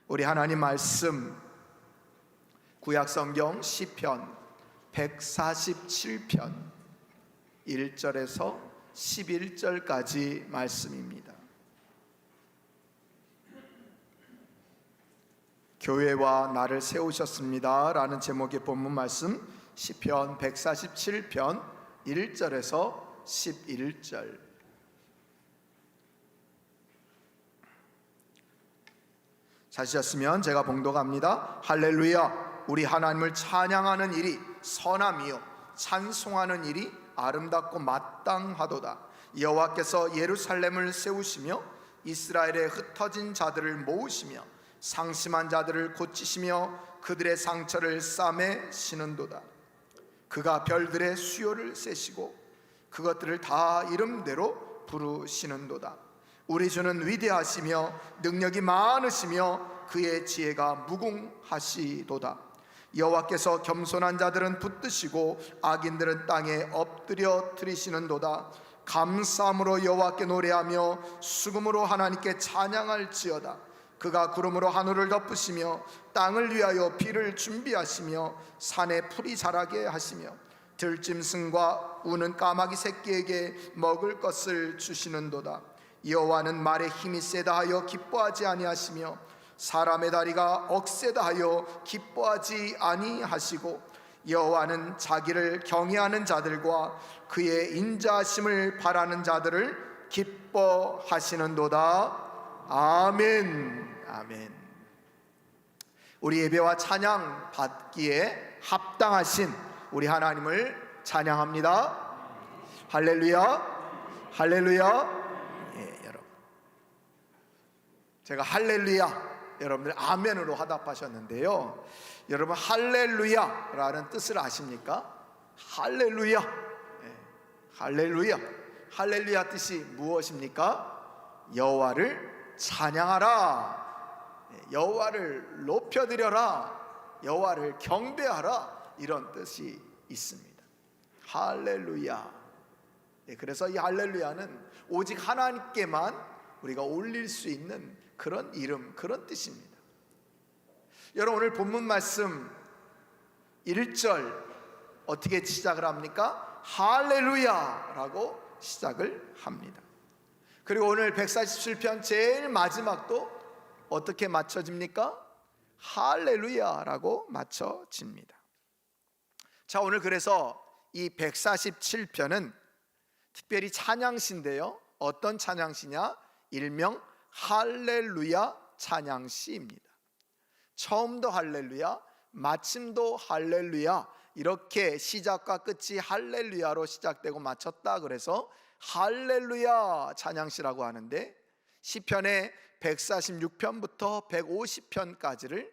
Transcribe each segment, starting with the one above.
우리 하나님 말씀 구약성경 시편 147편 1절에서 11절까지 말씀입니다. 교회와 나를 세우셨습니다 라는 제목의 본문 말씀 시편 147편 1절에서 11절. 찾으셨으면 제가 봉독합니다. 할렐루야. 우리 하나님을 찬양하는 일이 선함이요 찬송하는 일이 아름답고 마땅하도다. 여호와께서 예루살렘을 세우시며 이스라엘의 흩어진 자들을 모으시며 상심한 자들을 고치시며 그들의 상처를 싸매시는도다. 그가 별들의 수요를 세시고 그것들을 다 이름대로 부르시는도다. 우리 주는 위대하시며 능력이 많으시며 그의 지혜가 무궁하시도다. 여호와께서 겸손한 자들은 붙드시고 악인들은 땅에 엎드려 트리시는도다. 감사함으로 여호와께 노래하며 수금으로 하나님께 찬양할지어다. 그가 구름으로 하늘을 덮으시며 땅을 위하여 비를 준비하시며 산에 풀이 자라게 하시며 들짐승과 우는 까마귀 새끼에게 먹을 것을 주시는도다. 여호와는 말에 힘이 세다 하여 기뻐하지 아니하시며 사람의 다리가 억세다 하여 기뻐하지 아니하시고 여호와는 자기를 경외하는 자들과 그의 인자하심을 바라는 자들을 기뻐하시는도다. 아멘. 아멘. 우리 예배와 찬양 받기에 합당하신 우리 하나님을 찬양합니다. 할렐루야. 할렐루야. 여러분, 제가 할렐루야 여러분들 아멘으로 화답하셨는데요, 여러분 할렐루야라는 뜻을 아십니까? 할렐루야. 할렐루야. 할렐루야 뜻이 무엇입니까? 여호와를 찬양하라, 여호와를 높여드려라, 여호와를 경배하라, 이런 뜻이 있습니다. 할렐루야. 그래서 이 할렐루야는 오직 하나님께만 우리가 올릴 수 있는 그런 이름, 그런 뜻입니다. 여러분, 오늘 본문 말씀 1절 어떻게 시작을 합니까? 할렐루야라고 시작을 합니다. 그리고 오늘 147편 제일 마지막도 어떻게 맞춰집니까? 할렐루야라고 맞춰집니다. 자, 오늘 그래서 이 147편은 특별히 찬양시인데요, 어떤 찬양시냐? 일명 할렐루야 찬양시입니다. 처음도 할렐루야, 마침도 할렐루야, 이렇게 시작과 끝이 할렐루야로 시작되고 마쳤다 그래서 할렐루야 찬양시라고 하는데, 시편의 146편부터 150편까지를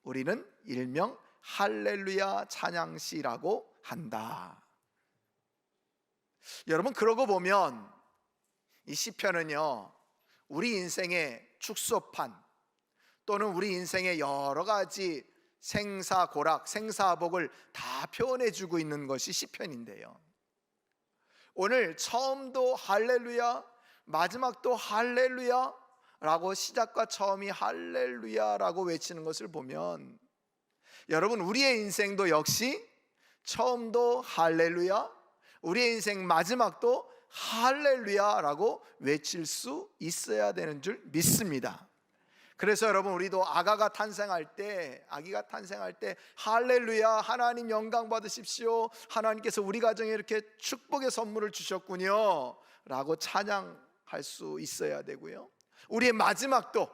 우리는 일명 할렐루야 찬양시라고 한다. 여러분, 그러고 보면 이 시편은요, 우리 인생의 축소판 또는 우리 인생의 여러 가지 생사고락, 생사복을 다 표현해 주고 있는 것이 시편인데요, 오늘 처음도 할렐루야, 마지막도 할렐루야 라고 시작과 처음이 할렐루야라고 외치는 것을 보면, 여러분, 우리의 인생도 역시 처음도 할렐루야, 우리의 인생 마지막도 할렐루야라고 외칠 수 있어야 되는 줄 믿습니다. 그래서 여러분, 우리도 아기가 탄생할 때 할렐루야, 하나님 영광 받으십시오, 하나님께서 우리 가정에 이렇게 축복의 선물을 주셨군요 라고 찬양할 수 있어야 되고요, 우리의 마지막도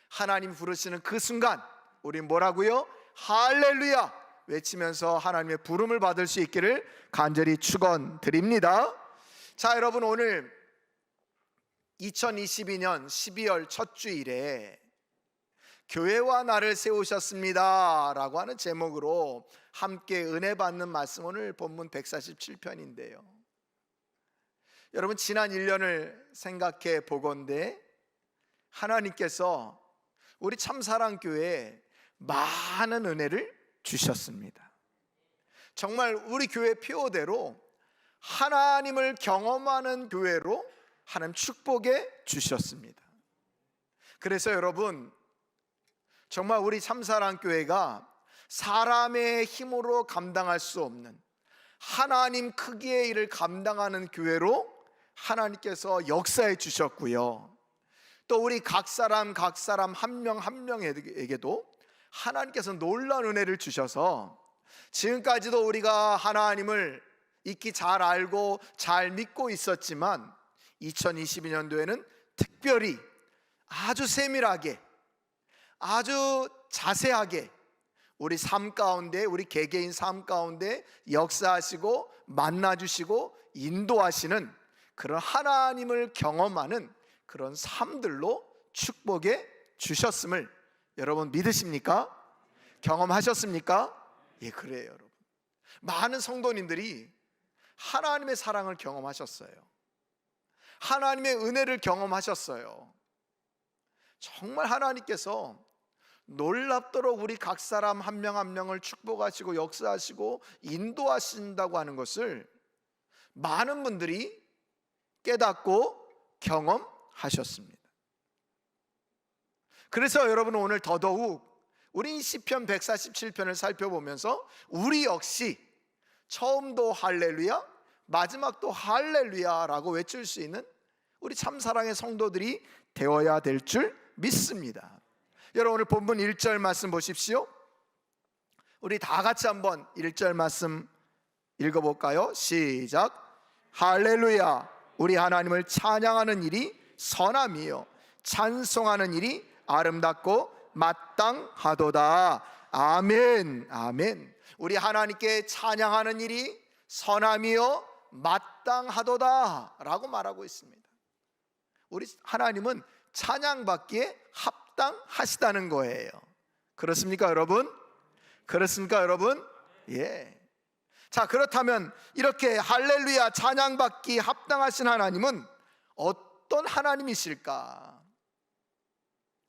하나님 부르시는 그 순간 우리 뭐라고요? 할렐루야 외치면서 하나님의 부름을 받을 수 있기를 간절히 축원드립니다. 자, 여러분, 오늘 2022년 12월 첫 주일에 교회와 나를 세우셨습니다 라고 하는 제목으로 함께 은혜 받는 말씀, 오늘 본문 147편인데요, 여러분, 지난 1년을 생각해 보건대 하나님께서 우리 참사랑교회에 많은 은혜를 주셨습니다. 정말 우리 교회 표어대로 하나님을 경험하는 교회로 하나님 축복해 주셨습니다. 그래서 여러분, 정말 우리 참사랑교회가 사람의 힘으로 감당할 수 없는 하나님 크기의 일을 감당하는 교회로 하나님께서 역사해 주셨고요, 또 우리 각 사람 한 명 한 명에게도 하나님께서 놀라운 은혜를 주셔서 지금까지도 우리가 하나님을 익히 잘 알고 잘 믿고 있었지만 2022년도에는 특별히 아주 세밀하게, 아주 자세하게 우리 삶 가운데, 우리 개개인 삶 가운데 역사하시고 만나주시고 인도하시는 그런 하나님을 경험하는 그런 삶들로 축복해 주셨음을 여러분 믿으십니까? 경험하셨습니까? 예, 그래요 여러분. 많은 성도님들이 하나님의 사랑을 경험하셨어요. 하나님의 은혜를 경험하셨어요. 정말 하나님께서 놀랍도록 우리 각 사람 한 명 한 명을 축복하시고 역사하시고 인도하신다고 하는 것을 많은 분들이 깨닫고 경험하셨습니다. 그래서 여러분 오늘 더더욱 우리 시편 147편을 살펴보면서 우리 역시 처음도 할렐루야, 마지막도 할렐루야라고 외칠 수 있는 우리 참사랑의 성도들이 되어야 될 줄 믿습니다. 여러분 오늘 본문 1절 말씀 보십시오. 우리 다 같이 한번 1절 말씀 읽어볼까요? 시작. 할렐루야, 우리 하나님을 찬양하는 일이 선함이요 찬송하는 일이 아름답고 마땅하도다. 아멘. 아멘. 우리 하나님께 찬양하는 일이 선함이요 마땅하도다 라고 말하고 있습니다. 우리 하나님은 찬양받기에 합당하시다는 거예요. 그렇습니까 여러분? 그렇습니까 여러분? 예. 자, 그렇다면 이렇게 할렐루야 찬양받기 합당하신 하나님은 어떤 하나님이실까?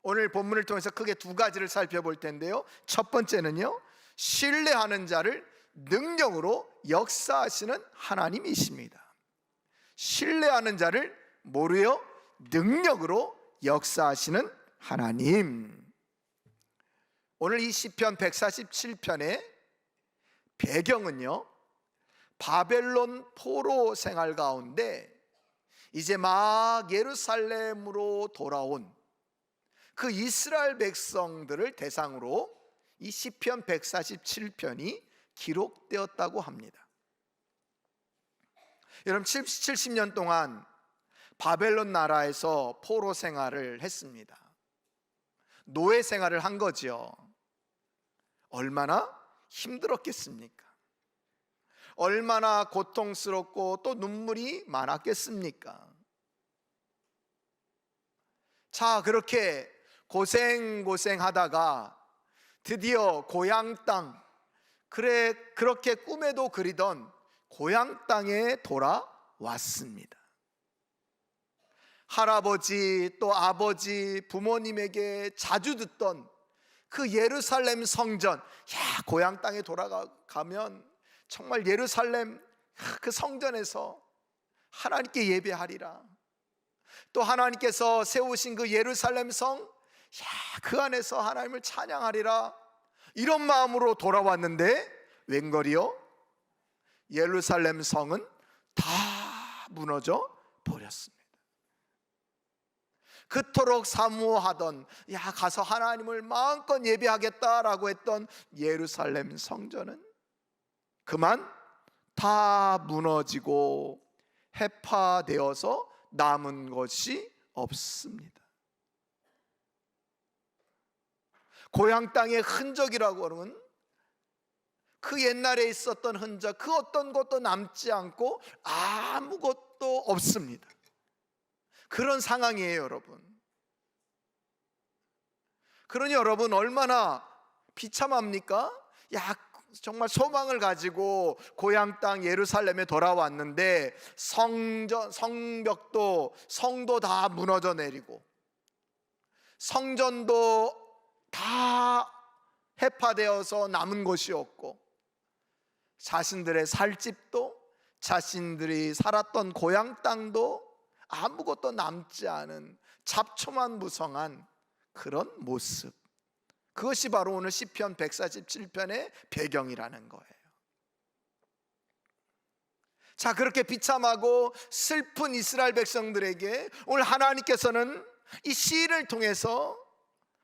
오늘 본문을 통해서 크게 두 가지를 살펴볼 텐데요, 첫 번째는요, 신뢰하는 자를 능력으로 역사하시는 하나님이십니다. 신뢰하는 자를 뭐로요? 능력으로 역사하시는 하나님. 오늘 이 시편 147편의 배경은요, 바벨론 포로 생활 가운데 이제 막 예루살렘으로 돌아온 그 이스라엘 백성들을 대상으로 이 시편 147편이 기록되었다고 합니다. 여러분 70년 동안 바벨론 나라에서 포로 생활을 했습니다. 노예 생활을 한 거죠. 얼마나 힘들었겠습니까? 얼마나 고통스럽고 또 눈물이 많았겠습니까? 자, 그렇게 고생하다가 드디어 고향 땅, 그렇게 꿈에도 그리던 고향 땅에 돌아왔습니다. 할아버지 또 아버지 부모님에게 자주 듣던 그 예루살렘 성전, 고향 땅에 돌아가면 정말 예루살렘 그 성전에서 하나님께 예배하리라, 또 하나님께서 세우신 그 예루살렘 성, 그 안에서 하나님을 찬양하리라, 이런 마음으로 돌아왔는데 웬걸이요? 예루살렘 성은 다 무너져 버렸습니다. 그토록 사모하던, 가서 하나님을 마음껏 예배하겠다라고 했던 예루살렘 성전은 그만 다 무너지고 해파되어서 남은 것이 없습니다. 고향 땅의 흔적이라고 하는 그 옛날에 있었던 흔적, 그 어떤 것도 남지 않고 아무것도 없습니다. 그런 상황이에요 여러분. 그러니 여러분 얼마나 비참합니까? 정말 소망을 가지고 고향 땅 예루살렘에 돌아왔는데 성벽도 성도 다 무너져 내리고 성전도 다 해파되어서 남은 것이 없고 자신들의 살 집도 자신들이 살았던 고향 땅도 아무것도 남지 않은 잡초만 무성한 그런 모습, 그것이 바로 오늘 시편 147편의 배경이라는 거예요. 자, 그렇게 비참하고 슬픈 이스라엘 백성들에게 오늘 하나님께서는 이 시를 통해서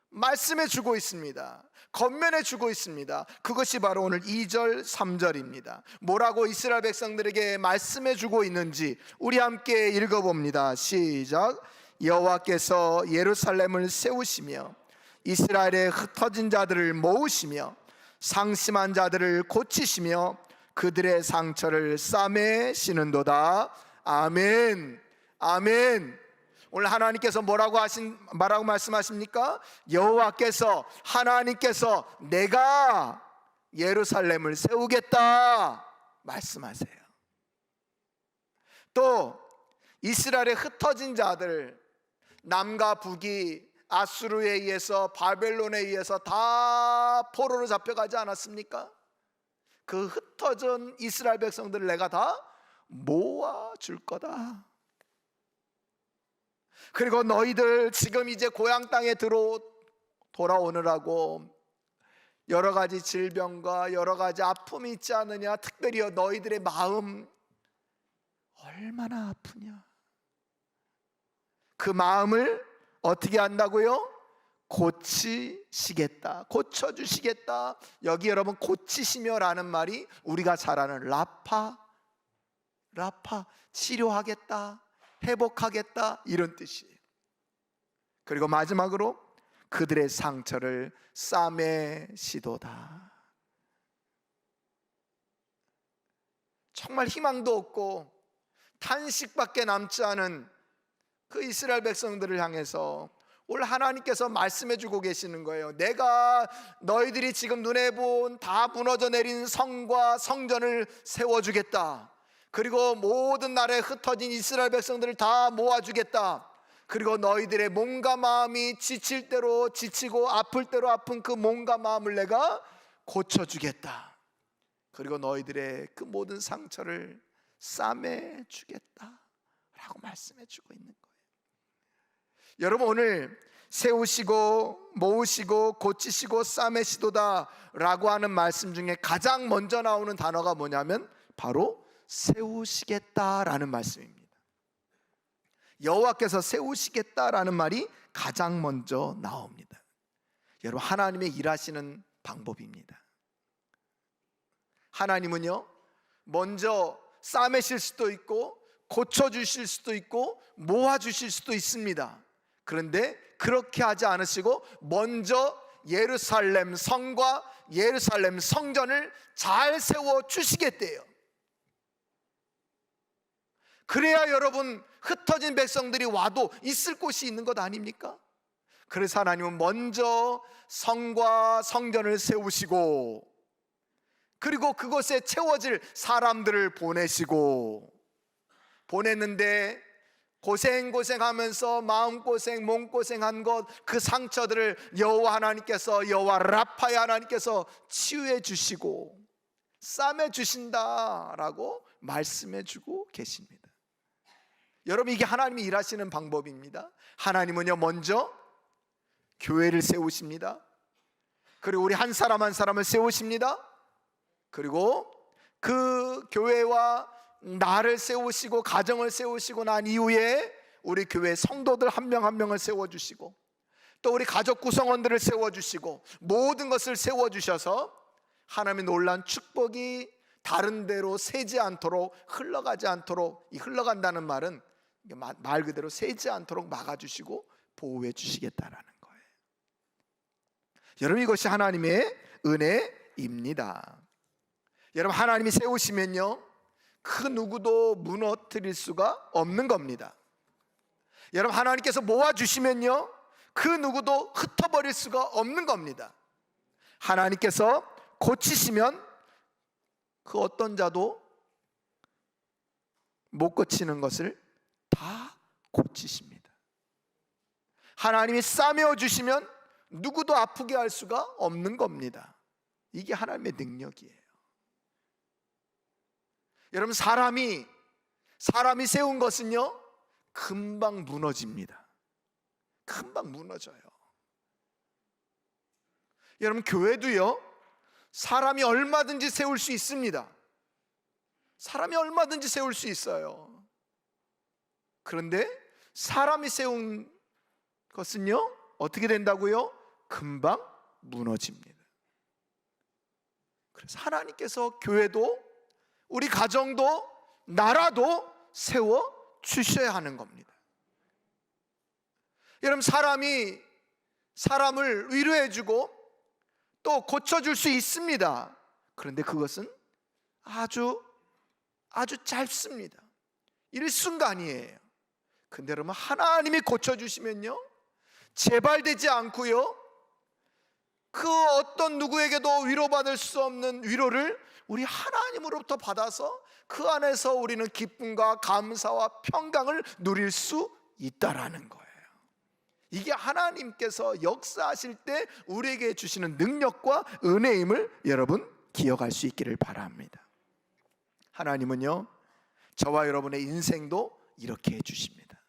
말씀해 주고 있습니다. 권면해 주고 있습니다. 그것이 바로 오늘 2절 3절입니다 뭐라고 이스라엘 백성들에게 말씀해 주고 있는지 우리 함께 읽어봅니다. 시작. 여호와께서 예루살렘을 세우시며 이스라엘의 흩어진 자들을 모으시며 상심한 자들을 고치시며 그들의 상처를 싸매시는도다. 아멘. 아멘. 오늘 하나님께서 뭐라고 말씀하십니까? 여호와께서, 하나님께서 내가 예루살렘을 세우겠다 말씀하세요. 또 이스라엘의 흩어진 자들, 남과 북이 아수르에 의해서, 바벨론에 의해서 다 포로로 잡혀가지 않았습니까? 그 흩어진 이스라엘 백성들을 내가 다 모아줄 거다. 그리고 너희들 지금 이제 고향 땅에 돌아오느라고 여러 가지 질병과 여러 가지 아픔이 있지 않느냐. 특별히 너희들의 마음 얼마나 아프냐. 그 마음을 어떻게 한다고요? 고치시겠다, 고쳐주시겠다. 여기 여러분 고치시며라는 말이 우리가 잘 아는 라파, 치료하겠다, 회복하겠다 이런 뜻이에요. 그리고 마지막으로 그들의 상처를 싸매시도다. 정말 희망도 없고 탄식밖에 남지 않은 그 이스라엘 백성들을 향해서 오늘 하나님께서 말씀해 주고 계시는 거예요. 내가 너희들이 지금 눈에 본 다 무너져 내린 성과 성전을 세워주겠다. 그리고 모든 나라에 흩어진 이스라엘 백성들을 다 모아주겠다. 그리고 너희들의 몸과 마음이 지칠 대로 지치고 아플 대로 아픈 그 몸과 마음을 내가 고쳐주겠다. 그리고 너희들의 그 모든 상처를 싸매주겠다 라고 말씀해 주고 있는 거예요. 여러분, 오늘 세우시고 모으시고 고치시고 싸매시도다 라고 하는 말씀 중에 가장 먼저 나오는 단어가 뭐냐면 바로 세우시겠다라는 말씀입니다. 여호와께서 세우시겠다라는 말이 가장 먼저 나옵니다. 여러분, 하나님의 일하시는 방법입니다. 하나님은요, 먼저 싸매실 수도 있고 고쳐주실 수도 있고 모아주실 수도 있습니다. 그런데 그렇게 하지 않으시고 먼저 예루살렘 성과 예루살렘 성전을 잘 세워주시겠대요. 그래야 여러분 흩어진 백성들이 와도 있을 곳이 있는 것 아닙니까? 그래서 하나님은 먼저 성과 성전을 세우시고 그리고 그곳에 채워질 사람들을 보냈는데 고생하면서 마음고생 몸고생한 것 그 상처들을 여호와 하나님께서 여호와 라파의 하나님께서 치유해 주시고 싸매 주신다라고 말씀해 주고 계십니다. 여러분, 이게 하나님이 일하시는 방법입니다. 하나님은요, 먼저 교회를 세우십니다. 그리고 우리 한 사람 한 사람을 세우십니다. 그리고 그 교회와 나를 세우시고 가정을 세우시고 난 이후에 우리 교회 성도들 한 명 한 명을 세워주시고 또 우리 가족 구성원들을 세워주시고 모든 것을 세워주셔서 하나님의 놀라운 축복이 다른 데로 새지 않도록 흘러가지 않도록, 이 흘러간다는 말은 말 그대로 새지 않도록 막아주시고 보호해 주시겠다라는 거예요. 여러분, 이것이 하나님의 은혜입니다. 여러분, 하나님이 세우시면요 그 누구도 무너뜨릴 수가 없는 겁니다. 여러분, 하나님께서 모아주시면요 그 누구도 흩어버릴 수가 없는 겁니다. 하나님께서 고치시면 그 어떤 자도 못 고치는 것을 다 고치십니다. 하나님이 싸매어 주시면 누구도 아프게 할 수가 없는 겁니다. 이게 하나님의 능력이에요. 여러분, 사람이 세운 것은요 금방 무너집니다. 금방 무너져요. 여러분, 교회도요, 사람이 얼마든지 세울 수 있습니다. 사람이 얼마든지 세울 수 있어요. 그런데 사람이 세운 것은요, 어떻게 된다고요? 금방 무너집니다. 그래서 하나님께서 교회도, 우리 가정도, 나라도 세워 주셔야 하는 겁니다. 여러분, 사람이 사람을 위로해주고 또 고쳐줄 수 있습니다. 그런데 그것은 아주 짧습니다. 일순간이에요. 근데 여러분, 하나님이 고쳐주시면요, 재발되지 않고요, 그 어떤 누구에게도 위로받을 수 없는 위로를 우리 하나님으로부터 받아서 그 안에서 우리는 기쁨과 감사와 평강을 누릴 수 있다라는 거예요. 이게 하나님께서 역사하실 때 우리에게 주시는 능력과 은혜임을 여러분 기억할 수 있기를 바랍니다. 하나님은요, 저와 여러분의 인생도 이렇게 해주십니다.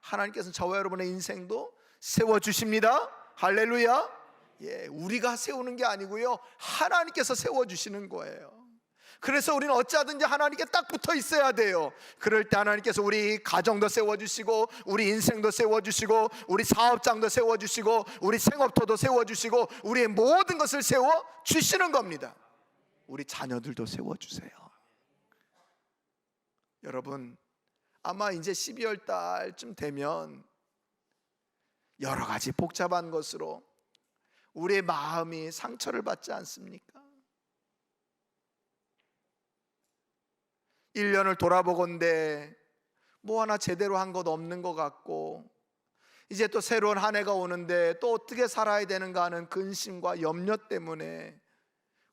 하나님께서는 저와 여러분의 인생도 세워주십니다. 할렐루야. 예, 우리가 세우는 게 아니고요, 하나님께서 세워주시는 거예요. 그래서 우리는 어찌하든지 하나님께 딱 붙어 있어야 돼요. 그럴 때 하나님께서 우리 가정도 세워주시고, 우리 인생도 세워주시고, 우리 사업장도 세워주시고, 우리 생업터도 세워주시고, 우리의 모든 것을 세워주시는 겁니다. 우리 자녀들도 세워주세요. 여러분, 아마 이제 12월 달쯤 되면 여러 가지 복잡한 것으로 우리의 마음이 상처를 받지 않습니까? 1년을 돌아보건대 뭐 하나 제대로 한 것 없는 것 같고, 이제 또 새로운 한 해가 오는데 또 어떻게 살아야 되는가 하는 근심과 염려 때문에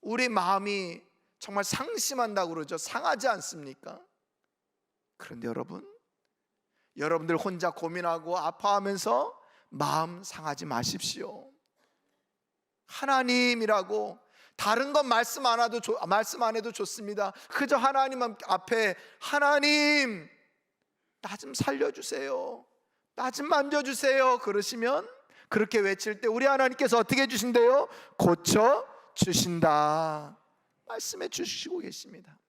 우리 마음이 정말 상심한다고 그러죠. 상하지 않습니까? 그런데 여러분들 혼자 고민하고 아파하면서 마음 상하지 마십시오. 하나님이라고 다른 건 말씀 안 해도 좋습니다. 그저 하나님 앞에, 하나님 나 좀 살려주세요, 나 좀 만져주세요 그러시면, 그렇게 외칠 때 우리 하나님께서 어떻게 해주신대요? 고쳐주신다 말씀해 주시고 계십니다.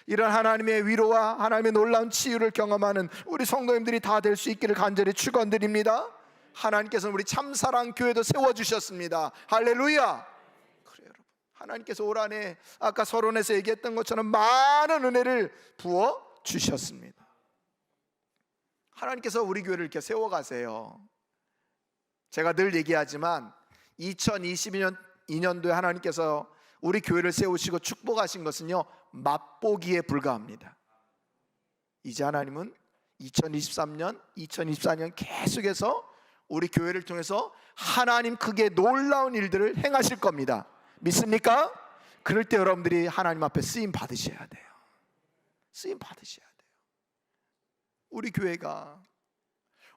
이런 하나님의 위로와 하나님의 놀라운 치유를 경험하는 우리 성도님들이 다 될 수 있기를 간절히 축원드립니다. 하나님께서는 우리 참사랑교회도 세워주셨습니다. 할렐루야. 그래요, 여러분, 하나님께서 올 한해 아까 서론에서 얘기했던 것처럼 많은 은혜를 부어주셨습니다. 하나님께서 우리 교회를 이렇게 세워가세요. 제가 늘 얘기하지만 2022년도에 하나님께서 우리 교회를 세우시고 축복하신 것은요, 맛보기에 불과합니다. 이제 하나님은 2023년, 2024년 계속해서 우리 교회를 통해서 하나님 크게 놀라운 일들을 행하실 겁니다. 믿습니까? 그럴 때 여러분들이 하나님 앞에 쓰임 받으셔야 돼요. 쓰임 받으셔야 돼요. 우리 교회가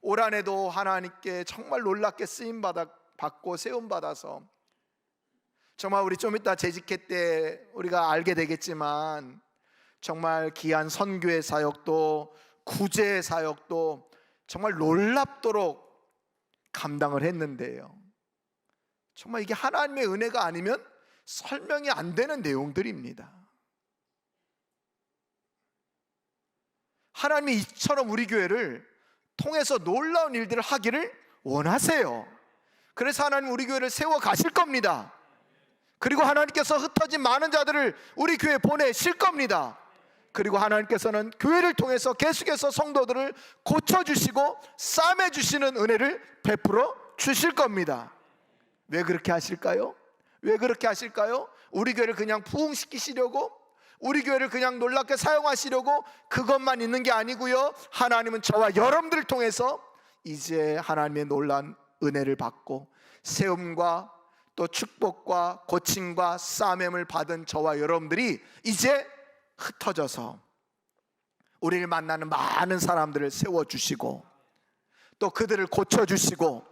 올 한해도 하나님께 정말 놀랍게 쓰임 받고 세움 받아서, 정말 우리 좀 이따 재직회 때 우리가 알게 되겠지만 정말 귀한 선교의 사역도 구제의 사역도 정말 놀랍도록 감당을 했는데요, 정말 이게 하나님의 은혜가 아니면 설명이 안 되는 내용들입니다. 하나님이 이처럼 우리 교회를 통해서 놀라운 일들을 하기를 원하세요. 그래서 하나님 우리 교회를 세워 가실 겁니다. 그리고 하나님께서 흩어진 많은 자들을 우리 교회에 보내실 겁니다. 그리고 하나님께서는 교회를 통해서 계속해서 성도들을 고쳐주시고 싸매주시는 은혜를 베풀어 주실 겁니다. 왜 그렇게 하실까요? 왜 그렇게 하실까요? 우리 교회를 그냥 부흥시키시려고, 우리 교회를 그냥 놀랍게 사용하시려고 그것만 있는 게 아니고요, 하나님은 저와 여러분들을 통해서 이제 하나님의 놀라운 은혜를 받고 세움과 또 축복과 고침과 싸매임을 받은 저와 여러분들이 이제 흩어져서 우리를 만나는 많은 사람들을 세워주시고 또 그들을 고쳐주시고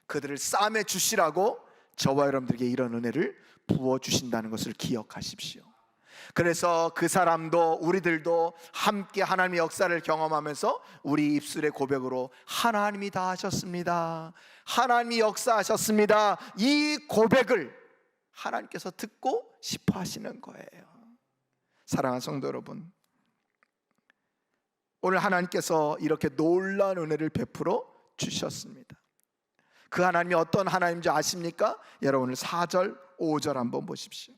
그들을 싸매주시라고 저와 여러분들에게 이런 은혜를 부어주신다는 것을 기억하십시오. 그래서 그 사람도 우리들도 함께 하나님의 역사를 경험하면서 우리 입술의 고백으로 하나님이 다 하셨습니다, 하나님이 역사하셨습니다, 이 고백을 하나님께서 듣고 싶어 하시는 거예요. 사랑하는 성도 여러분, 오늘 하나님께서 이렇게 놀라운 은혜를 베풀어 주셨습니다. 그 하나님이 어떤 하나님인지 아십니까? 여러분 오늘 4절 5절 한번 보십시오.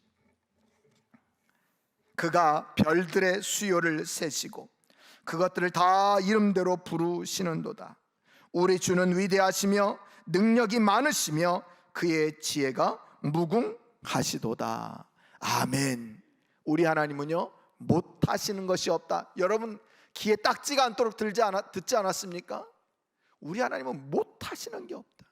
그가 별들의 수요를 세시고 그것들을 다 이름대로 부르시는도다. 우리 주는 위대하시며 능력이 많으시며 그의 지혜가 무궁하시도다. 아멘. 우리 하나님은요 못하시는 것이 없다. 여러분 귀에 딱지가 않도록 듣지 않았습니까? 우리 하나님은 못하시는 게 없다.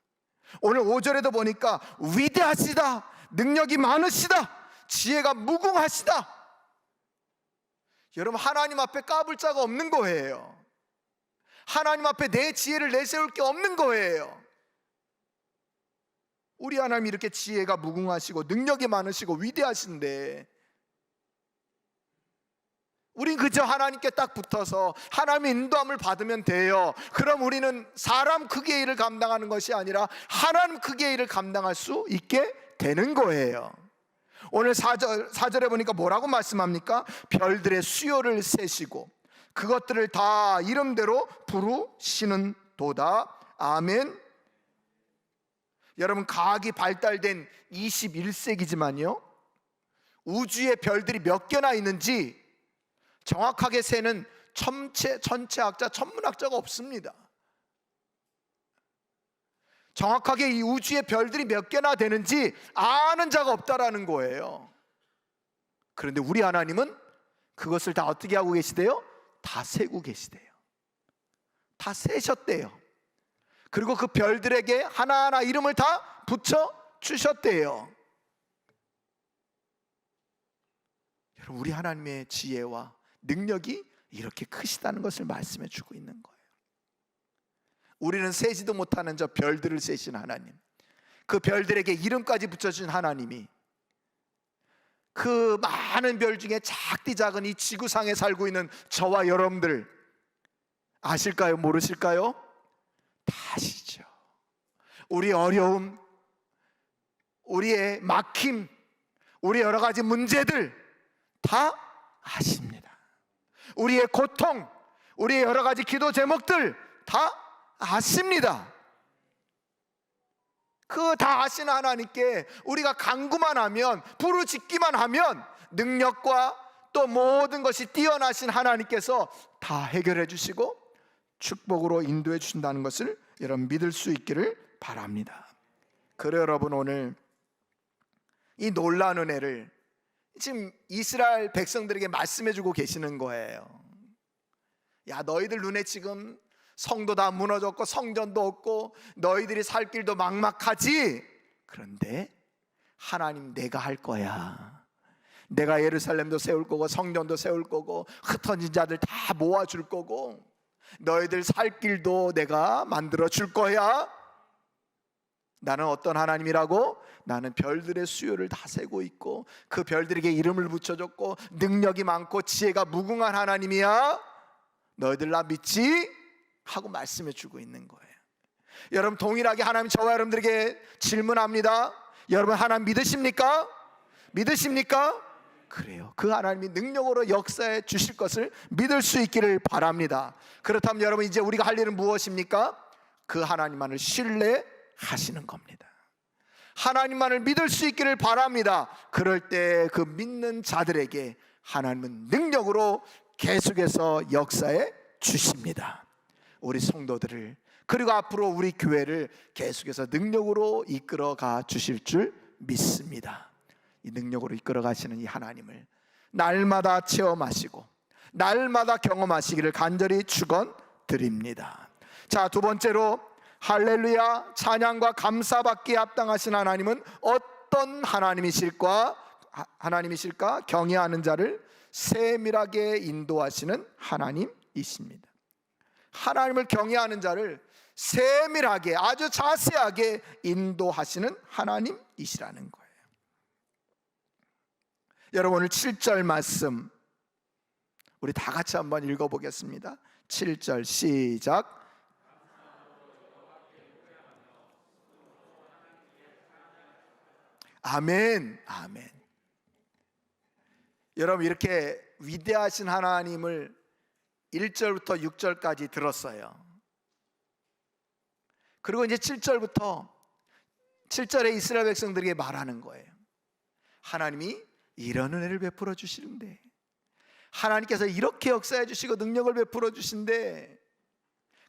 오늘 5절에도 보니까 위대하시다, 능력이 많으시다, 지혜가 무궁하시다. 여러분 하나님 앞에 까불 자가 없는 거예요. 하나님 앞에 내 지혜를 내세울 게 없는 거예요. 우리 하나님이 이렇게 지혜가 무궁하시고 능력이 많으시고 위대하신데 우린 그저 하나님께 딱 붙어서 하나님의 인도함을 받으면 돼요. 그럼 우리는 사람 크기의 일을 감당하는 것이 아니라 하나님 크기의 일을 감당할 수 있게 되는 거예요. 오늘 4절에 보니까 뭐라고 말씀합니까? 별들의 수요를 세시고 그것들을 다 이름대로 부르시는 도다. 아멘. 여러분 과학이 발달된 21세기지만요 우주에 별들이 몇 개나 있는지 정확하게 세는 천체학자, 천문학자가 없습니다. 정확하게 이 우주의 별들이 몇 개나 되는지 아는 자가 없다라는 거예요. 그런데 우리 하나님은 그것을 다 어떻게 하고 계시대요? 다 세고 계시대요. 다 세셨대요. 그리고 그 별들에게 하나하나 이름을 다 붙여 주셨대요. 여러분 우리 하나님의 지혜와 능력이 이렇게 크시다는 것을 말씀해 주고 있는 거예요. 우리는 세지도 못하는 저 별들을 세신 하나님, 그 별들에게 이름까지 붙여준 하나님이 그 많은 별 중에 작디 작은 이 지구상에 살고 있는 저와 여러분들 아실까요? 모르실까요? 다 아시죠. 우리 어려움, 우리의 막힘, 우리 여러 가지 문제들 다 아십니다. 우리의 고통, 우리의 여러 가지 기도 제목들 다 아십니다. 그 다 아시는 하나님께 우리가 간구만 하면, 부르짖기만 하면 능력과 또 모든 것이 뛰어나신 하나님께서 다 해결해 주시고 축복으로 인도해 주신다는 것을 여러분 믿을 수 있기를 바랍니다. 그래 여러분 오늘 이 놀라운 은혜를 지금 이스라엘 백성들에게 말씀해 주고 계시는 거예요. 야 너희들 눈에 지금 성도 다 무너졌고 성전도 없고 너희들이 살 길도 막막하지. 그런데 하나님 내가 할 거야. 내가 예루살렘도 세울 거고 성전도 세울 거고 흩어진 자들 다 모아줄 거고 너희들 살 길도 내가 만들어 줄 거야. 나는 어떤 하나님이라고? 나는 별들의 수요를 다 세고 있고 그 별들에게 이름을 붙여줬고 능력이 많고 지혜가 무궁한 하나님이야. 너희들 나 믿지? 하고 말씀해 주고 있는 거예요. 여러분 동일하게 하나님 저와 여러분들에게 질문합니다. 여러분 하나님 믿으십니까? 믿으십니까? 그래요. 그 하나님이 능력으로 역사해 주실 것을 믿을 수 있기를 바랍니다. 그렇다면 여러분 이제 우리가 할 일은 무엇입니까? 그 하나님만을 신뢰하시는 겁니다. 하나님만을 믿을 수 있기를 바랍니다. 그럴 때 그 믿는 자들에게 하나님은 능력으로 계속해서 역사해 주십니다. 우리 성도들을 그리고 앞으로 우리 교회를 계속해서 능력으로 이끌어가 주실 줄 믿습니다. 이 능력으로 이끌어 가시는 이 하나님을 날마다 체험하시고 날마다 경험하시기를 간절히 축원드립니다. 자, 두 번째로 할렐루야 찬양과 감사받기에 합당하신 하나님은 어떤 하나님이실까? 경외하는 자를 세밀하게 인도하시는 하나님이십니다. 하나님을 경외하는 자를 세밀하게 아주 자세하게 인도하시는 하나님이시라는 거예요. 여러분 오늘 7절 말씀 우리 다 같이 한번 읽어보겠습니다. 7절 시작. 아멘, 아멘. 여러분, 이렇게 위대하신 하나님을 1절부터 6절까지 들었어요. 그리고 이제 7절에 이스라엘 백성들에게 말하는 거예요. 하나님이 이런 은혜를 베풀어 주시는데, 하나님께서 이렇게 역사해 주시고 능력을 베풀어 주신데,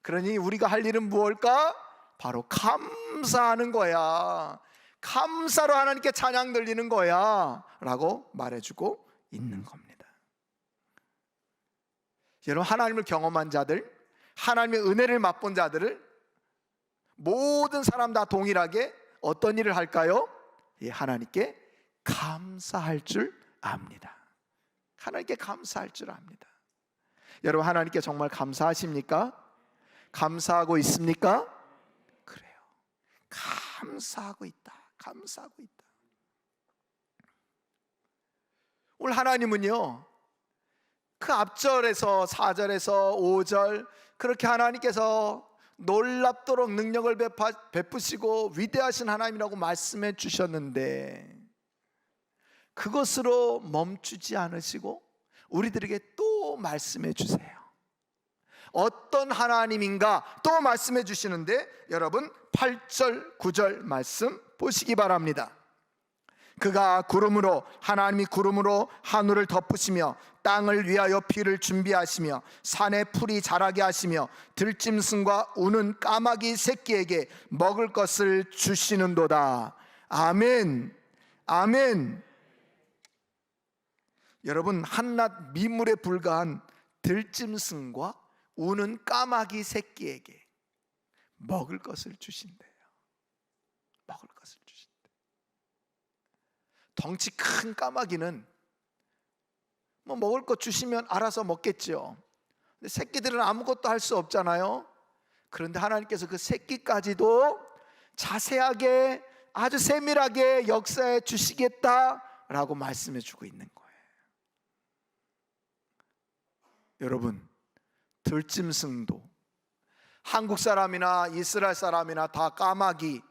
그러니 우리가 할 일은 무엇일까? 바로 감사하는 거야. 감사로 하나님께 찬양 들리는 거야 라고 말해주고 있는 겁니다. 여러분, 하나님을 경험한 자들, 하나님의 은혜를 맛본 자들을 모든 사람 다 동일하게 어떤 일을 할까요? 하나님께 감사할 줄 압니다. 하나님께 감사할 줄 압니다. 여러분, 하나님께 정말 감사하십니까? 감사하고 있습니까? 그래요. 감사하고 있다. 감사하고 있다. 오늘 하나님은요, 그 앞절에서 4절에서 5절 그렇게 하나님께서 놀랍도록 능력을 베푸시고 위대하신 하나님이라고 말씀해 주셨는데, 그것으로 멈추지 않으시고 우리들에게 또 말씀해 주세요. 어떤 하나님인가 또 말씀해 주시는데, 여러분 8절 9절 말씀 보시기 바랍니다. 그가 구름으로, 하나님이 구름으로 하늘을 덮으시며 땅을 위하여 비를 준비하시며 산에 풀이 자라게 하시며 들짐승과 우는 까마귀 새끼에게 먹을 것을 주시는도다. 아멘, 아멘. 여러분, 한낱 미물에 불과한 들짐승과 우는 까마귀 새끼에게 먹을 것을 주신대요. 먹을 것을 주신대. 덩치 큰 까마귀는 뭐 먹을 것 주시면 알아서 먹겠죠. 근데 새끼들은 아무것도 할 수 없잖아요. 그런데 하나님께서 그 새끼까지도 자세하게, 아주 세밀하게 역사해 주시겠다라고 말씀해 주고 있는 거예요. 여러분, 들짐승도 한국 사람이나 이스라엘 사람이나 다 까마귀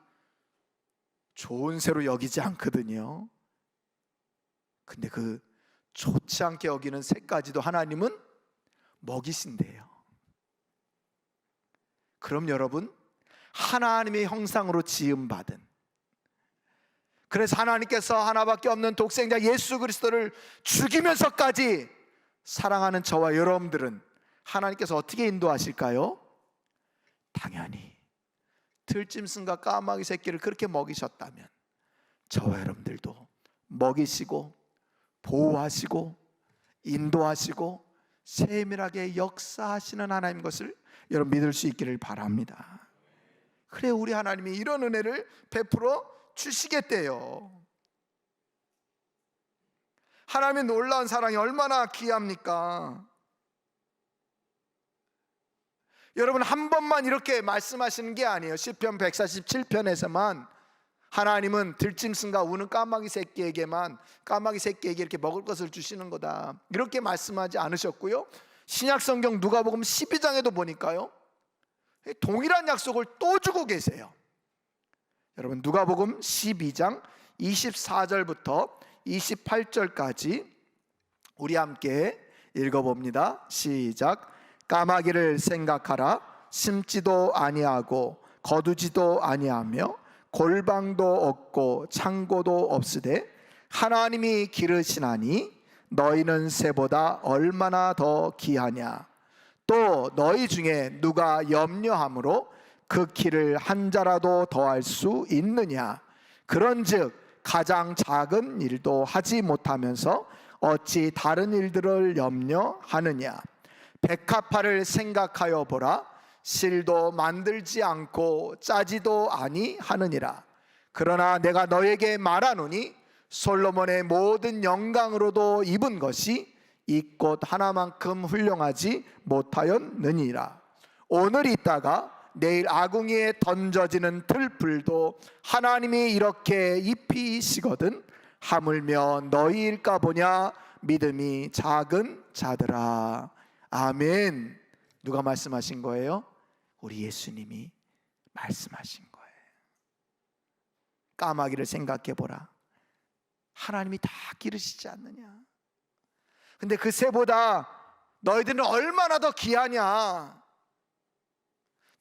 좋은 새로 여기지 않거든요. 근데 그 좋지 않게 여기는 새까지도 하나님은 먹이신대요. 그럼 여러분, 하나님의 형상으로 지음받은, 그래서 하나님께서 하나밖에 없는 독생자 예수 그리스도를 죽이면서까지 사랑하는 저와 여러분들은 하나님께서 어떻게 인도하실까요? 당연히 들짐승과 까마귀 새끼를 그렇게 먹이셨다면 저와 여러분들도 먹이시고 보호하시고 인도하시고 세밀하게 역사하시는 하나님 것을 여러분 믿을 수 있기를 바랍니다. 그래, 우리 하나님이 이런 은혜를 베풀어 주시겠대요. 하나님의 놀라운 사랑이 얼마나 귀합니까? 여러분, 한 번만 이렇게 말씀하시는 게 아니에요. 시편 147편에서만 하나님은 들짐승과 우는 까마귀 새끼에게 이렇게 먹을 것을 주시는 거다, 이렇게 말씀하지 않으셨고요. 신약성경 누가복음 12장에도 보니까요, 동일한 약속을 또 주고 계세요. 여러분, 누가복음 12장 24절부터 28절까지 우리 함께 읽어봅니다. 시작. 까마귀를 생각하라. 심지도 아니하고 거두지도 아니하며 골방도 없고 창고도 없으되 하나님이 기르시나니 너희는 새보다 얼마나 더 귀하냐. 또 너희 중에 누가 염려함으로 그 키를 한 자라도 더할 수 있느냐. 그런즉 가장 작은 일도 하지 못하면서 어찌 다른 일들을 염려하느냐. 백합화를 생각하여 보라. 실도 만들지 않고 짜지도 아니하느니라. 그러나 내가 너에게 말하노니 솔로몬의 모든 영광으로도 입은 것이 이 꽃 하나만큼 훌륭하지 못하였느니라. 오늘 있다가 내일 아궁이에 던져지는 들풀도 하나님이 이렇게 입히시거든 하물며 너희일까 보냐. 믿음이 작은 자들아. 아멘. 누가 말씀하신 거예요? 우리 예수님이 말씀하신 거예요. 까마귀를 생각해 보라. 하나님이 다 기르시지 않느냐. 근데 그 새보다 너희들은 얼마나 더 귀하냐.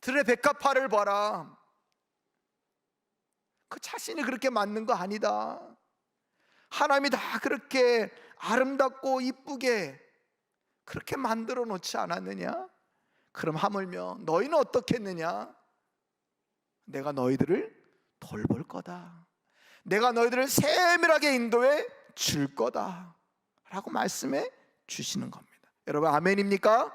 들의 백합화를 봐라. 그 자신이 그렇게 맞는 거 아니다. 하나님이 다 그렇게 아름답고 이쁘게 그렇게 만들어 놓지 않았느냐. 그럼 하물며 너희는 어떻겠느냐. 내가 너희들을 돌볼 거다. 내가 너희들을 세밀하게 인도해 줄 거다 라고 말씀해 주시는 겁니다. 여러분 아멘입니까?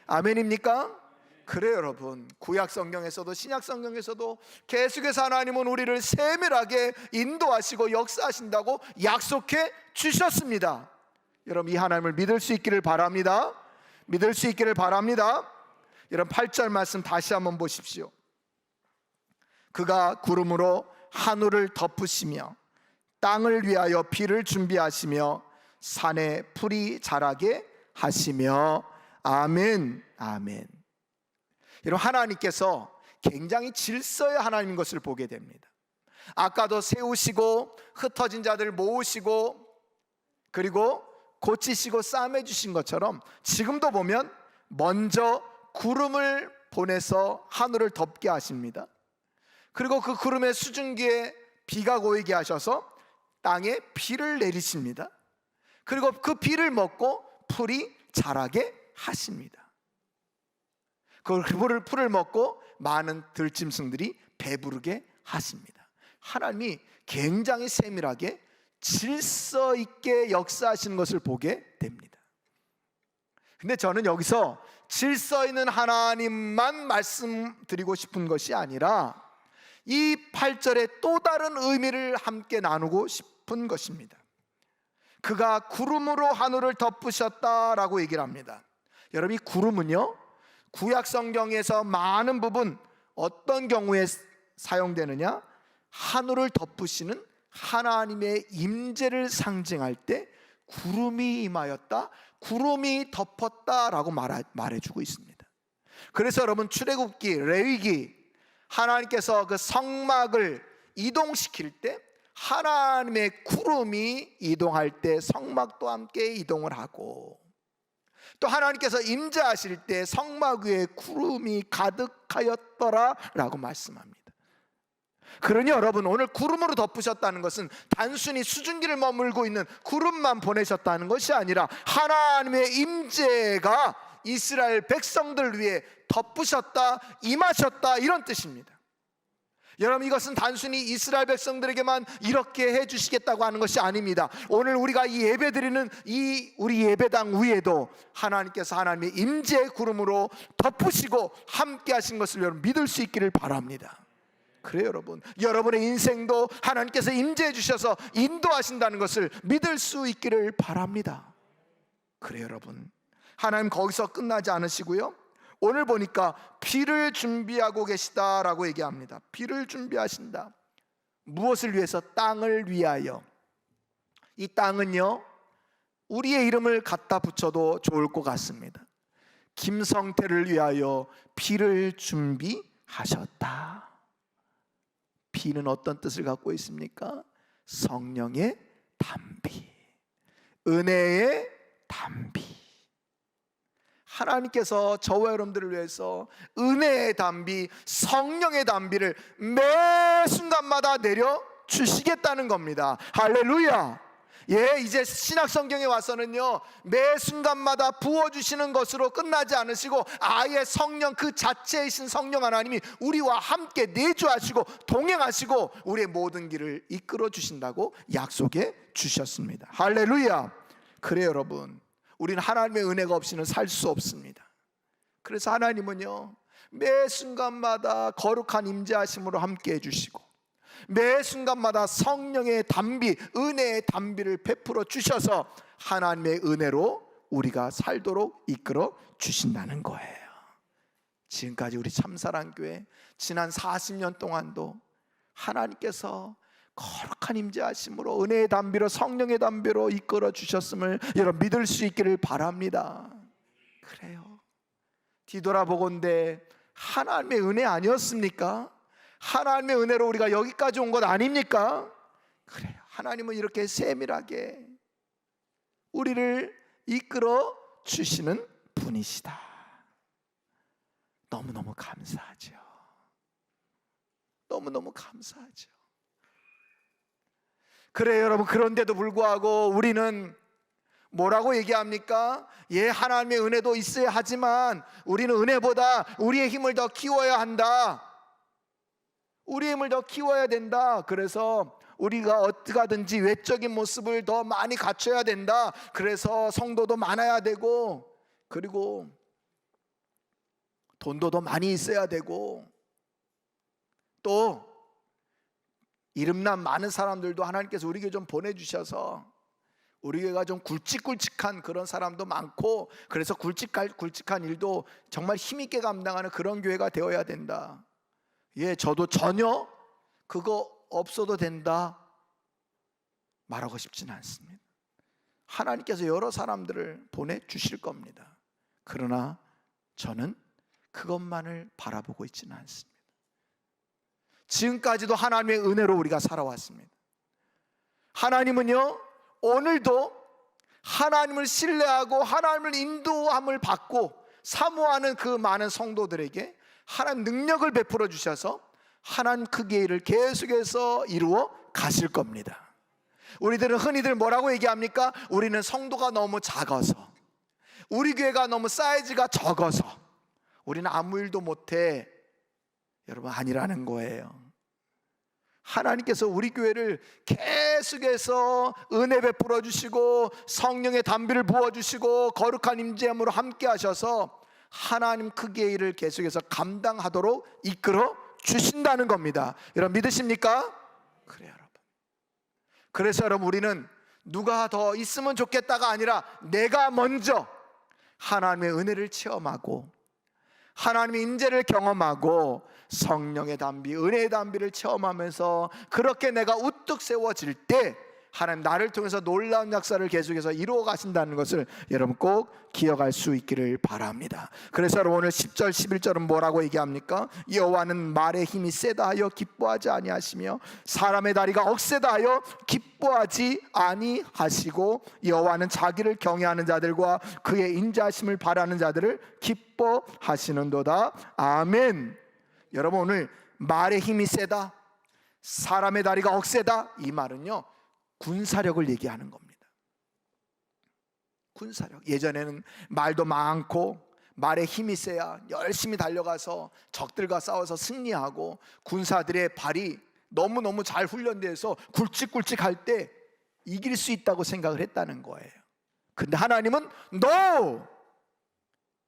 아멘입니까? 그래요 여러분. 구약 성경에서도 신약 성경에서도 계속해서 하나님은 우리를 세밀하게 인도하시고 역사하신다고 약속해 주셨습니다. 여러분 이 하나님을 믿을 수 있기를 바랍니다. 믿을 수 있기를 바랍니다. 여러분 8절 말씀 다시 한번 보십시오. 그가 구름으로 하늘을 덮으시며 땅을 위하여 비를 준비하시며 산에 풀이 자라게 하시며. 아멘. 아멘. 여러분 하나님께서 굉장히 질서의 하나님인 것을 보게 됩니다. 아까도 세우시고 흩어진 자들 모으시고 그리고 고치시고 싸매 주신 것처럼 지금도 보면 먼저 구름을 보내서 하늘을 덮게 하십니다. 그리고 그 구름의 수증기에 비가 고이게 하셔서 땅에 비를 내리십니다. 그리고 그 비를 먹고 풀이 자라게 하십니다. 그 풀을 먹고 많은 들짐승들이 배부르게 하십니다. 하나님이 굉장히 세밀하게 질서 있게 역사하시는 것을 보게 됩니다. 근데 저는 여기서 질서 있는 하나님만 말씀드리고 싶은 것이 아니라 이 8절에 또 다른 의미를 함께 나누고 싶은 것입니다. 그가 구름으로 하늘을 덮으셨다라고 얘기를 합니다. 여러분 이 구름은요 구약 성경에서 많은 부분 어떤 경우에 사용되느냐, 하늘을 덮으시는 하나님의 임재를 상징할 때 구름이 임하였다, 구름이 덮었다라고 말해주고 있습니다. 그래서 여러분 출애굽기, 레위기 하나님께서 그 성막을 이동시킬 때 하나님의 구름이 이동할 때 성막도 함께 이동을 하고, 또 하나님께서 임재하실 때 성막 위에 구름이 가득하였더라 라고 말씀합니다. 그러니 여러분 오늘 구름으로 덮으셨다는 것은 단순히 수증기를 머물고 있는 구름만 보내셨다는 것이 아니라 하나님의 임재가 이스라엘 백성들 위해 덮으셨다, 임하셨다 이런 뜻입니다. 여러분 이것은 단순히 이스라엘 백성들에게만 이렇게 해주시겠다고 하는 것이 아닙니다. 오늘 우리가 이 예배드리는 이 우리 예배당 위에도 하나님께서 하나님의 임재의 구름으로 덮으시고 함께 하신 것을 여러분 믿을 수 있기를 바랍니다. 그래요 여러분, 여러분의 인생도 하나님께서 임재해 주셔서 인도하신다는 것을 믿을 수 있기를 바랍니다. 그래요 여러분, 하나님 거기서 끝나지 않으시고요, 오늘 보니까 비를 준비하고 계시다라고 얘기합니다. 비를 준비하신다. 무엇을 위해서? 땅을 위하여. 이 땅은요 우리의 이름을 갖다 붙여도 좋을 것 같습니다. 김성태를 위하여 비를 준비하셨다. 비는 어떤 뜻을 갖고 있습니까? 성령의 담비, 은혜의 담비. 하나님께서 저와 여러분들을 위해서 은혜의 담비, 성령의 담비를 매 순간마다 내려 주시겠다는 겁니다. 할렐루야. 예, 이제 신약 성경에 와서는요 매 순간마다 부어주시는 것으로 끝나지 않으시고 아예 성령 그 자체이신 성령 하나님이 우리와 함께 내주하시고 동행하시고 우리의 모든 길을 이끌어 주신다고 약속해 주셨습니다. 할렐루야. 그래요 여러분, 우리는 하나님의 은혜가 없이는 살 수 없습니다. 그래서 하나님은요 매 순간마다 거룩한 임재하심으로 함께 해주시고 매 순간마다 성령의 담비, 은혜의 담비를 베풀어 주셔서 하나님의 은혜로 우리가 살도록 이끌어 주신다는 거예요. 지금까지 우리 참사랑교회 지난 40년 동안도 하나님께서 거룩한 임재하심으로 은혜의 담비로 성령의 담비로 이끌어 주셨음을 여러분 믿을 수 있기를 바랍니다. 그래요, 뒤돌아보건대 하나님의 은혜 아니었습니까? 하나님의 은혜로 우리가 여기까지 온 것 아닙니까? 그래요, 하나님은 이렇게 세밀하게 우리를 이끌어 주시는 분이시다. 너무너무 감사하죠. 너무너무 감사하죠. 그래요 여러분, 그런데도 불구하고 우리는 뭐라고 얘기합니까? 예, 하나님의 은혜도 있어야 하지만 우리는 은혜보다 우리의 힘을 더 키워야 한다. 우리의 힘을 더 키워야 된다. 그래서 우리가 어떻게 하든지 외적인 모습을 더 많이 갖춰야 된다. 그래서 성도도 많아야 되고, 그리고 돈도 더 많이 있어야 되고, 또 이름난 많은 사람들도 하나님께서 우리 교회 좀 보내주셔서 우리 교회가 좀 굵직굵직한 그런 사람도 많고, 그래서 굵직한 일도 정말 힘있게 감당하는 그런 교회가 되어야 된다. 예, 저도 전혀 그거 없어도 된다 말하고 싶지는 않습니다. 하나님께서 여러 사람들을 보내주실 겁니다. 그러나 저는 그것만을 바라보고 있지는 않습니다. 지금까지도 하나님의 은혜로 우리가 살아왔습니다. 하나님은요, 오늘도 하나님을 신뢰하고 하나님을 인도함을 받고 사모하는 그 많은 성도들에게 하나님 능력을 베풀어 주셔서 하나님 크기의 일을 계속해서 이루어 가실 겁니다. 우리들은 흔히들 뭐라고 얘기합니까? 우리는 성도가 너무 작아서, 우리 교회가 너무 사이즈가 적어서 우리는 아무 일도 못해. 여러분, 아니라는 거예요. 하나님께서 우리 교회를 계속해서 은혜 베풀어 주시고 성령의 담비를 부어주시고 거룩한 임재함으로 함께 하셔서 하나님 크기의 일을 계속해서 감당하도록 이끌어 주신다는 겁니다. 여러분 믿으십니까? 그래요 여러분. 그래서 여러분, 우리는 누가 더 있으면 좋겠다가 아니라 내가 먼저 하나님의 은혜를 체험하고 하나님의 임재를 경험하고 성령의 담비, 은혜의 담비를 체험하면서 그렇게 내가 우뚝 세워질 때 하나님 나를 통해서 놀라운 역사를 계속해서 이루어 가신다는 것을 여러분 꼭 기억할 수 있기를 바랍니다. 그래서 여러분, 오늘 10절 11절은 뭐라고 얘기합니까? 여호와는 말의 힘이 세다 하여 기뻐하지 아니하시며 사람의 다리가 억세다 하여 기뻐하지 아니하시고 여호와는 자기를 경외하는 자들과 그의 인자하심을 바라는 자들을 기뻐하시는도다. 아멘. 여러분, 오늘 말의 힘이 세다, 사람의 다리가 억세다, 이 말은요 군사력을 얘기하는 겁니다. 군사력. 예전에는 말도 많고 말에 힘이 세야 열심히 달려가서 적들과 싸워서 승리하고, 군사들의 발이 너무너무 잘 훈련돼서 굵직굵직할 때 이길 수 있다고 생각을 했다는 거예요. 근데 하나님은 NO!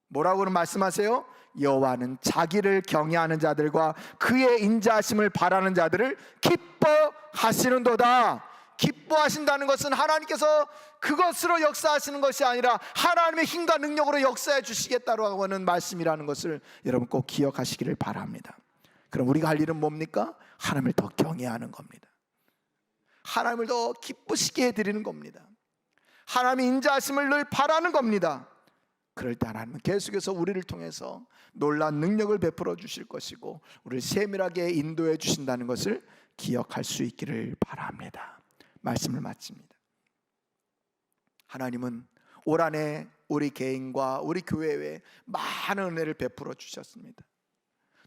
뭐라고는 말씀하세요? 여호와는 자기를 경외하는 자들과 그의 인자하심을 바라는 자들을 기뻐하시는도다. 기뻐하신다는 것은 하나님께서 그것으로 역사하시는 것이 아니라 하나님의 힘과 능력으로 역사해 주시겠다고 하는 말씀이라는 것을 여러분 꼭 기억하시기를 바랍니다. 그럼 우리가 할 일은 뭡니까? 하나님을 더 경외하는 겁니다. 하나님을 더 기쁘시게 해드리는 겁니다. 하나님의 인자하심을 늘 바라는 겁니다. 그럴 때 하나님은 계속해서 우리를 통해서 놀라운 능력을 베풀어 주실 것이고 우리를 세밀하게 인도해 주신다는 것을 기억할 수 있기를 바랍니다. 말씀을 마칩니다. 하나님은 올 한해 우리 개인과 우리 교회에 많은 은혜를 베풀어 주셨습니다.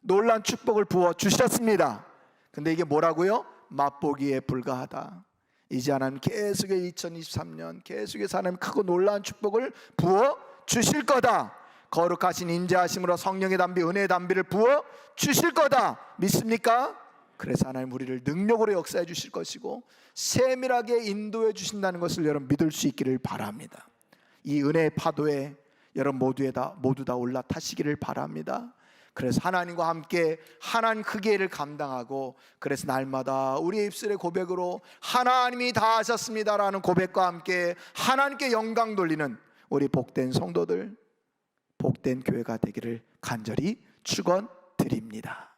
놀라운 축복을 부어 주셨습니다. 근데 이게 뭐라고요? 맛보기에 불과하다. 이제 하나님 계속해서 2023년 계속해서 하나님 크고 놀라운 축복을 부어 주실 거다. 거룩하신 인자하심으로 성령의 담비, 은혜의 담비를 부어 주실 거다. 믿습니까? 그래서 하나님 우리를 능력으로 역사해 주실 것이고 세밀하게 인도해 주신다는 것을 여러분 믿을 수 있기를 바랍니다. 이 은혜의 파도에 여러분 모두 다 올라타시기를 바랍니다. 그래서 하나님과 함께 하나님 크기의 일을 감당하고, 그래서 날마다 우리의 입술의 고백으로 하나님이 다 하셨습니다라는 고백과 함께 하나님께 영광 돌리는 우리 복된 성도들, 복된 교회가 되기를 간절히 축원드립니다.